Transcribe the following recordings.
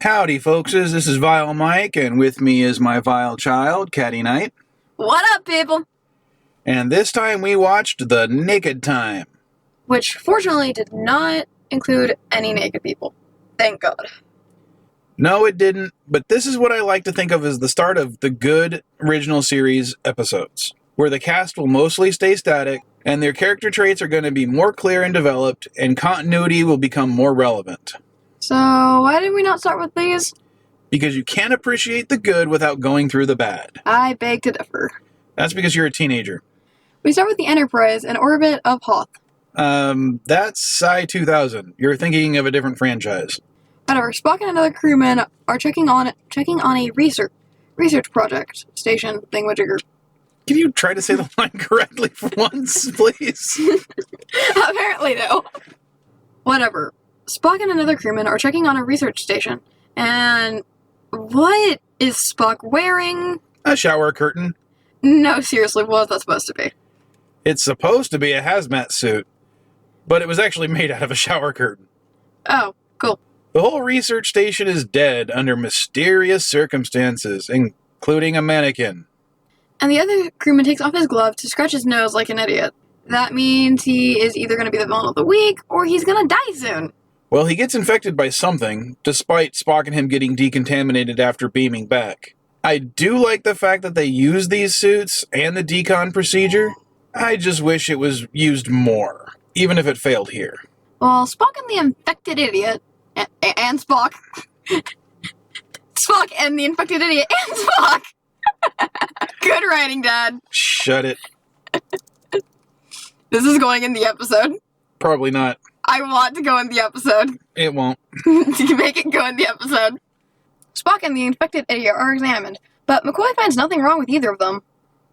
Howdy, folkses. This is Vile Mike, and with me is my vile child, Catty Knight. What up, people? And this time we watched The Naked Time. Which, fortunately, did not include any naked people. Thank God. No, it didn't, but this is what I like to think of as the start of the good original series episodes, where the cast will mostly stay static, and their character traits are going to be more clear and developed, and continuity will become more relevant. So, why did we not start with these? Because you can't appreciate the good without going through the bad. I beg to differ. That's because you're a teenager. We start with the Enterprise in orbit of Hoth. That's Sci 2000. You're thinking of a different franchise. However, Spock and another crewman are checking on a research project station thingamajigger. Can you try to say the line correctly for once, please? Apparently, though. Whatever. Spock and another crewman are checking on a research station, and what is Spock wearing? A shower curtain. No, seriously, what is that supposed to be? It's supposed to be a hazmat suit, but it was actually made out of a shower curtain. Oh, cool. The whole research station is dead under mysterious circumstances, including a mannequin. And the other crewman takes off his glove to scratch his nose like an idiot. That means he is either going to be the villain of the week, or he's going to die soon. Well, he gets infected by something, despite Spock and him getting decontaminated after beaming back. I do like the fact that they use these suits and the decon procedure. I just wish it was used more, even if it failed here. Well, Spock and the infected idiot, and Spock. Spock and the infected idiot, and Spock! Good writing, Dad. Shut it. This is going in the episode. Probably not. I want to go in the episode. It won't. To make it go in the episode. Spock and the infected idiot are examined, but McCoy finds nothing wrong with either of them.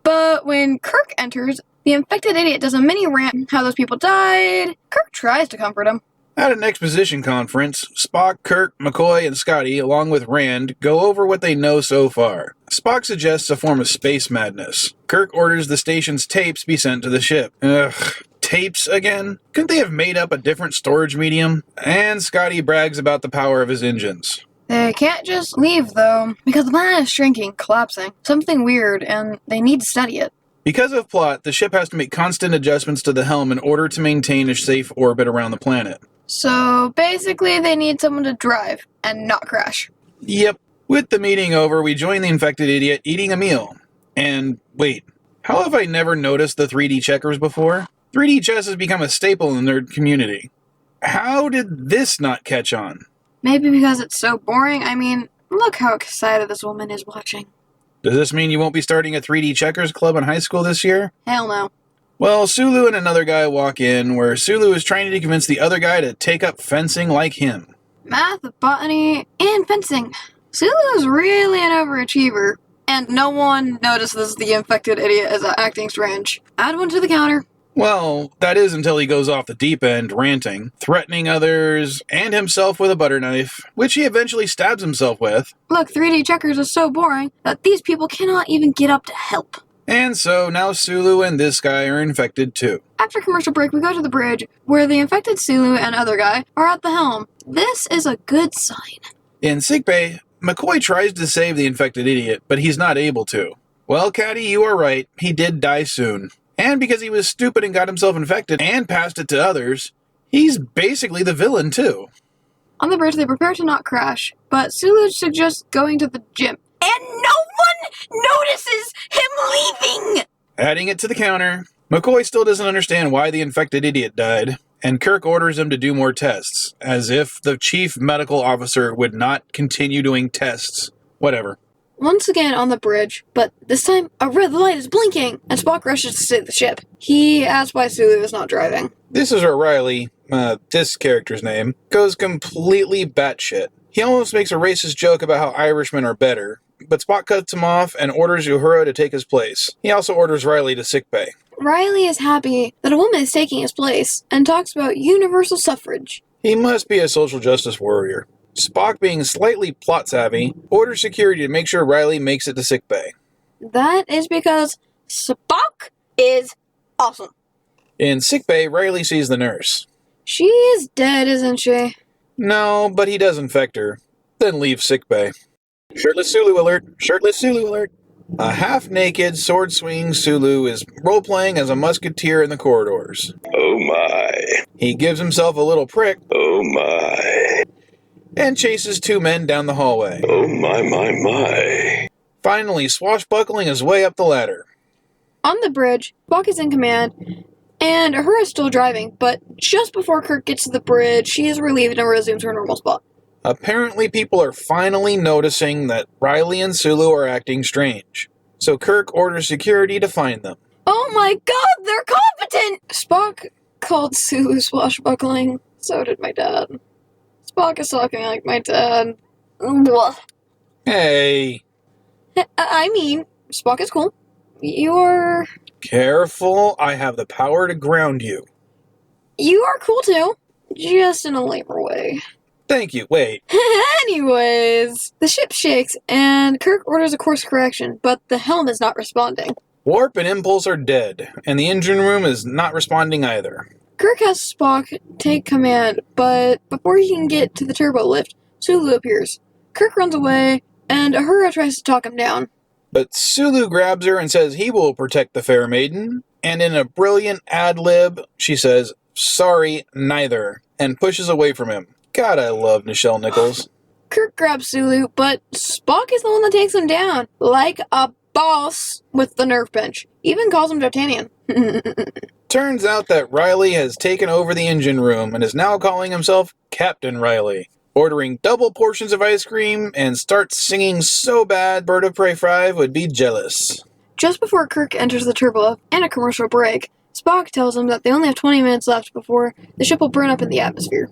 But when Kirk enters, the infected idiot does a mini rant on how those people died. Kirk tries to comfort him. At an exposition conference, Spock, Kirk, McCoy, and Scotty, along with Rand, go over what they know so far. Spock suggests a form of space madness. Kirk orders the station's tapes be sent to the ship. Ugh, tapes again? Couldn't they have made up a different storage medium? And Scotty brags about the power of his engines. They can't just leave, though, because the planet is shrinking, collapsing. Something weird, and they need to study it. Because of plot, the ship has to make constant adjustments to the helm in order to maintain a safe orbit around the planet. So, basically, they need someone to drive and not crash. Yep. With the meeting over, we join the infected idiot eating a meal. And, wait, how have I never noticed the 3D checkers before? 3D chess has become a staple in the nerd community. How did this not catch on? Maybe because it's so boring. I mean, look how excited this woman is watching. Does this mean you won't be starting a 3D checkers club in high school this year? Hell no. Well, Sulu and another guy walk in, where Sulu is trying to convince the other guy to take up fencing like him. Math, botany, and fencing. Sulu is really an overachiever, and no one notices the infected idiot is acting strange. Add one to the counter. Well, that is until he goes off the deep end, ranting, threatening others, and himself with a butter knife, which he eventually stabs himself with. Look, 3D checkers is so boring that these people cannot even get up to help. And so now Sulu and this guy are infected too. After commercial break, we go to the bridge, where the infected Sulu and other guy are at the helm. This is a good sign. In sickbay, McCoy tries to save the infected idiot, but he's not able to. Well, Catty, you are right. He did die soon. And because he was stupid and got himself infected and passed it to others, he's basically the villain too. On the bridge, they prepare to not crash, but Sulu suggests going to the gym. And no one notices him leaving! Adding it to the counter, McCoy still doesn't understand why the infected idiot died, and Kirk orders him to do more tests, as if the chief medical officer would not continue doing tests. Whatever. Once again on the bridge, but this time a red light is blinking, and Spock rushes to save the ship. He asks why Sulu is not driving. This is where Riley, this character's name, goes completely batshit. He almost makes a racist joke about how Irishmen are better, but Spock cuts him off and orders Uhura to take his place. He also orders Riley to sickbay. Riley is happy that a woman is taking his place, and talks about universal suffrage. He must be a social justice warrior. Spock, being slightly plot-savvy, orders security to make sure Riley makes it to sickbay. That is because Spock is awesome. In sickbay, Riley sees the nurse. She is dead, isn't she? No, but he does infect her. then leaves sickbay. Shirtless Sulu alert! Shirtless Sulu alert! A half-naked, sword-swinging Sulu is role-playing as a musketeer in the corridors. Oh my. He gives himself a little prick Oh my. and chases two men down the hallway. Oh my. Finally swashbuckling his way up the ladder. On the bridge, Spock is in command, and Uhura's still driving, but just before Kirk gets to the bridge, she is relieved and resumes her normal spot. Apparently people are finally noticing that Riley and Sulu are acting strange, so Kirk orders security to find them. Oh my god, they're competent! Spock called Sulu swashbuckling. So did my dad. Spock is talking like my dad. Blah. Hey, I mean, Spock is cool. You're careful, I have the power to ground you. You are cool too. Just in a lamer way. Thank you, wait. Anyways, the ship shakes, and Kirk orders a course correction, but the helm is not responding. Warp and Impulse are dead, and the engine room is not responding either. Kirk has Spock take command, but before he can get to the turbo lift, Sulu appears. Kirk runs away, and Uhura tries to talk him down. But Sulu grabs her and says he will protect the fair maiden, and in a brilliant ad-lib, she says, "Sorry, neither," and pushes away from him. God, I love Nichelle Nichols. Kirk grabs Sulu, but Spock is the one that takes him down, like a boss with the nerve bench. Even calls him D'Artagnan. Turns out that Riley has taken over the engine room and is now calling himself Captain Riley, ordering double portions of ice cream and starts singing so bad Bird of Prey 5 would be jealous. Just before Kirk enters the turbo lift and a commercial break, Spock tells him that they only have 20 minutes left before the ship will burn up in the atmosphere.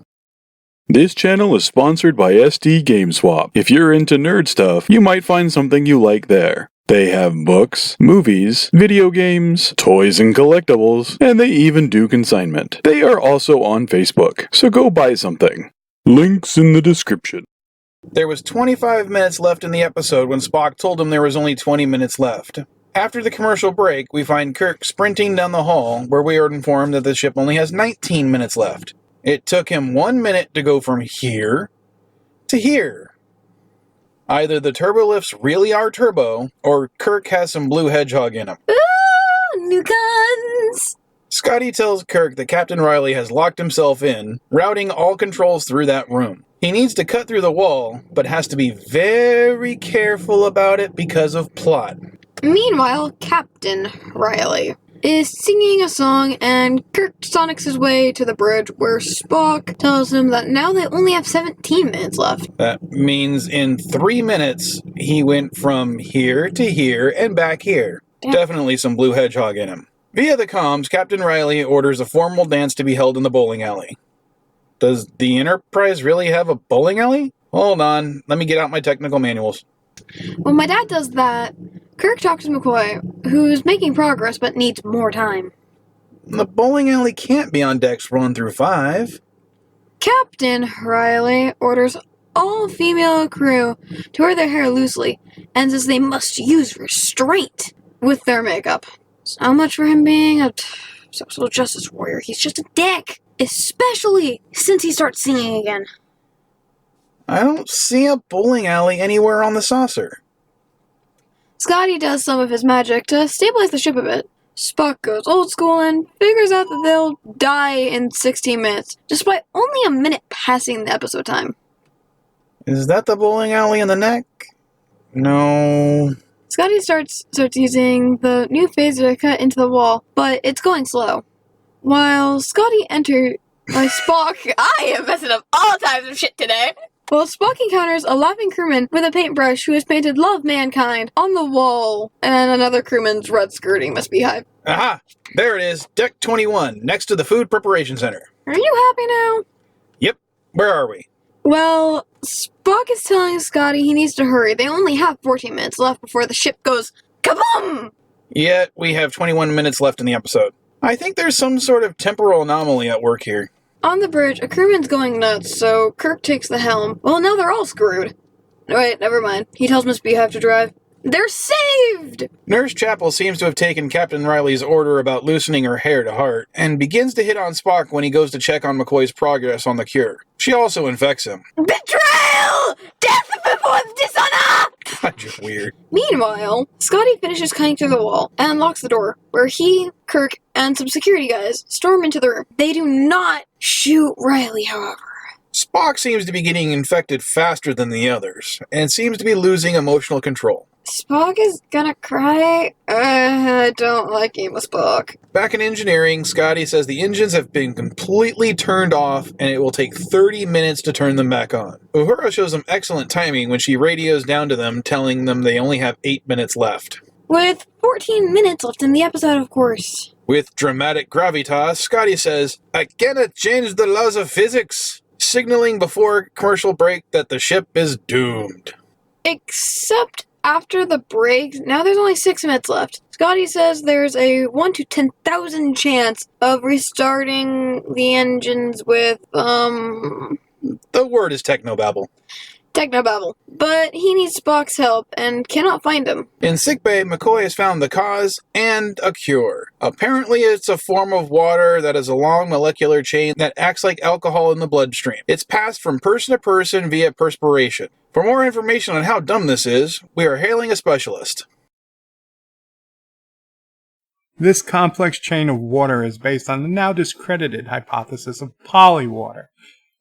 This channel is sponsored by SD GameSwap. If you're into nerd stuff, you might find something you like there. They have books, movies, video games, toys and collectibles, and they even do consignment. They are also on Facebook, so go buy something. Links in the description. There was 25 minutes left in the episode when Spock told him there was only 20 minutes left. After the commercial break, we find Kirk sprinting down the hall, where we are informed that the ship only has 19 minutes left. It took him 1 minute to go from here to here. Either the turbo lifts really are turbo, or Kirk has some blue hedgehog in him. Ooh, new guns! Scotty tells Kirk that Captain Riley has locked himself in, routing all controls through that room. He needs to cut through the wall, but has to be very careful about it because of plot. Meanwhile, Captain Riley is singing a song, and Kirk sonics his way to the bridge where Spock tells him that now they only have 17 minutes left. That means in 3 minutes, he went from here to here and back here. Damn. Definitely some blue hedgehog in him. Via the comms, Captain Riley orders a formal dance to be held in the bowling alley. Does the Enterprise really have a bowling alley? Hold on, let me get out my technical manuals. When my dad does that, Kirk talks to McCoy, who's making progress but needs more time. The bowling alley can't be on decks 1 through 5. Captain Riley orders all female crew to wear their hair loosely and says they must use restraint with their makeup. So much for him being a social justice warrior. He's just a dick, especially since he starts singing again. I don't see a bowling alley anywhere on the saucer. Scotty does some of his magic to stabilize the ship a bit. Spock goes old school and figures out that they'll die in 16 minutes, despite only a minute passing the episode time. Is that the bowling alley in the neck? No. Scotty starts using the new phaser to cut into the wall, but it's going slow. While Scotty enters by Spock, I am messing up all types of shit today. Well, Spock encounters a laughing crewman with a paintbrush who has painted "Love Mankind" on the wall, and another crewman's red skirting must be hype. Aha! There it is, Deck 21, next to the Food Preparation Center. Are you happy now? Yep, where are we? Well, Spock is telling Scotty he needs to hurry. They only have 14 minutes left before the ship goes kaboom! Yet, we have 21 minutes left in the episode. I think there's some sort of temporal anomaly at work here. On the bridge, a crewman's going nuts, so Kirk takes the helm. Well, now they're all screwed. Wait, never mind. He tells Miss Beehive to drive. They're saved! Nurse Chapel seems to have taken Captain Riley's order about loosening her hair to heart, and begins to hit on Spock when he goes to check on McCoy's progress on the cure. She also infects him. Betrayal! Death before dishonor! God, you're weird. Meanwhile, Scotty finishes cutting through the wall and unlocks the door, where he, Kirk, and some security guys storm into the room. They do not shoot Riley, however. Spock seems to be getting infected faster than the others, and seems to be losing emotional control. Spock is gonna cry. I don't like emo Spock. Back in engineering, Scotty says the engines have been completely turned off and it will take 30 minutes to turn them back on. Uhura shows them excellent timing when she radios down to them, telling them they only have 8 minutes left. With 14 minutes left in the episode, of course. With dramatic gravitas, Scotty says, "I cannot change the laws of physics," signaling before commercial break that the ship is doomed. Except after the break, now there's only 6 minutes left. Scotty says there's a 1 to 10,000 chance of restarting the engines with, The word is technobabble. technobabble. But he needs Spock's help and cannot find him. In sickbay, McCoy has found the cause and a cure. Apparently it's a form of water that is a long molecular chain that acts like alcohol in the bloodstream. It's passed from person to person via perspiration. For more information on how dumb this is, we are hailing a specialist. This complex chain of water is based on the now discredited hypothesis of polywater,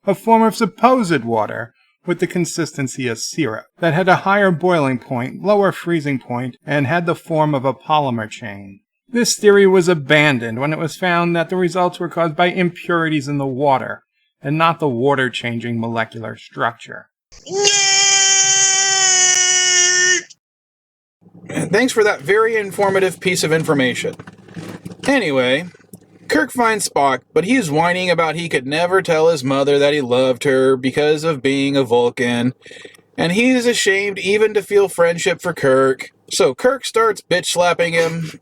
a form of supposed water with the consistency of syrup that had a higher boiling point, lower freezing point, and had the form of a polymer chain. This theory was abandoned when it was found that the results were caused by impurities in the water, and not the water-changing molecular structure. Thanks for that very informative piece of information. Anyway, Kirk finds Spock, but he's whining about he could never tell his mother that he loved her because of being a Vulcan, and he's ashamed even to feel friendship for Kirk. So Kirk starts bitch-slapping him.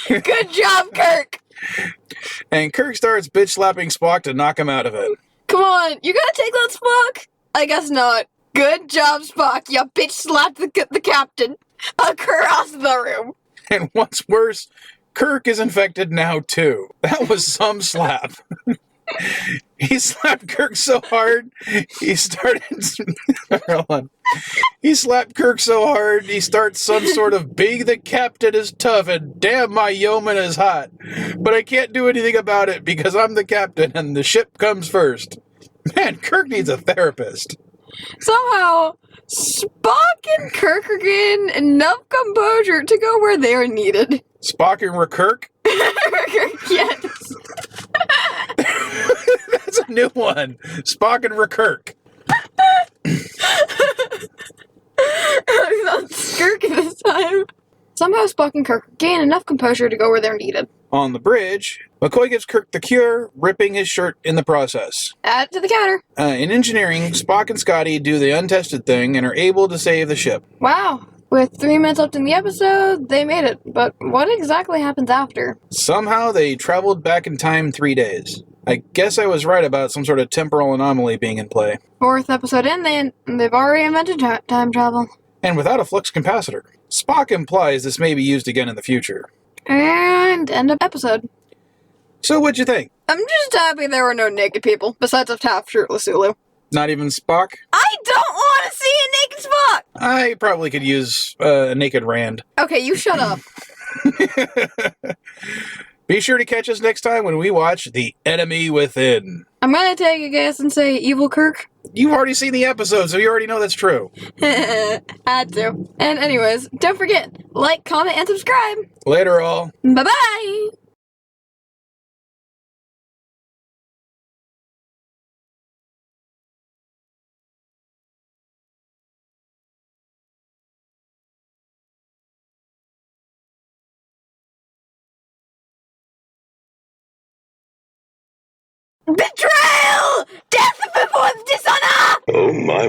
Good job, Kirk! And Kirk starts bitch-slapping Spock to knock him out of it. Come on, you gotta take that, Spock? I guess not. Good job, Spock. You bitch slapped the captain across the room. And what's worse, Kirk is infected now too. That was some slap. He slapped Kirk so hard, he started... Hold on. He slapped Kirk so hard, he starts some sort of "Big the captain is tough and damn my yeoman is hot. But I can't do anything about it because I'm the captain and the ship comes first." Man, Kirk needs a therapist. Somehow, Spock and Kirk are getting enough composure to go where they are needed. Spock and Kirk? Yes. That's a new one. Spock and Kirk. It's not Skirk this time. Somehow Spock and Kirk gain enough composure to go where they're needed. On the bridge, McCoy gives Kirk the cure, ripping his shirt in the process. Add it to the counter. In engineering, Spock and Scotty do the untested thing and are able to save the ship. Wow. With 3 minutes left in the episode, they made it. But what exactly happens after? Somehow they traveled back in time 3 days. I guess I was right about some sort of temporal anomaly being in play. 4th episode in, they've already invented time travel. And without a flux capacitor. Spock implies this may be used again in the future. And end of episode. So what'd you think? I'm just happy there were no naked people, besides a half shirtless Sulu. Not even Spock? I don't want to see a naked Spock! I probably could use a naked Rand. Okay, you shut up. Be sure to catch us next time when we watch The Enemy Within. I'm gonna take a guess and say Evil Kirk. You've already seen the episode, so you already know that's true. Had to. And anyways, don't forget, like, comment, and subscribe. Later, all. Bye-bye! Betrayal! Death before dishonor! Oh my.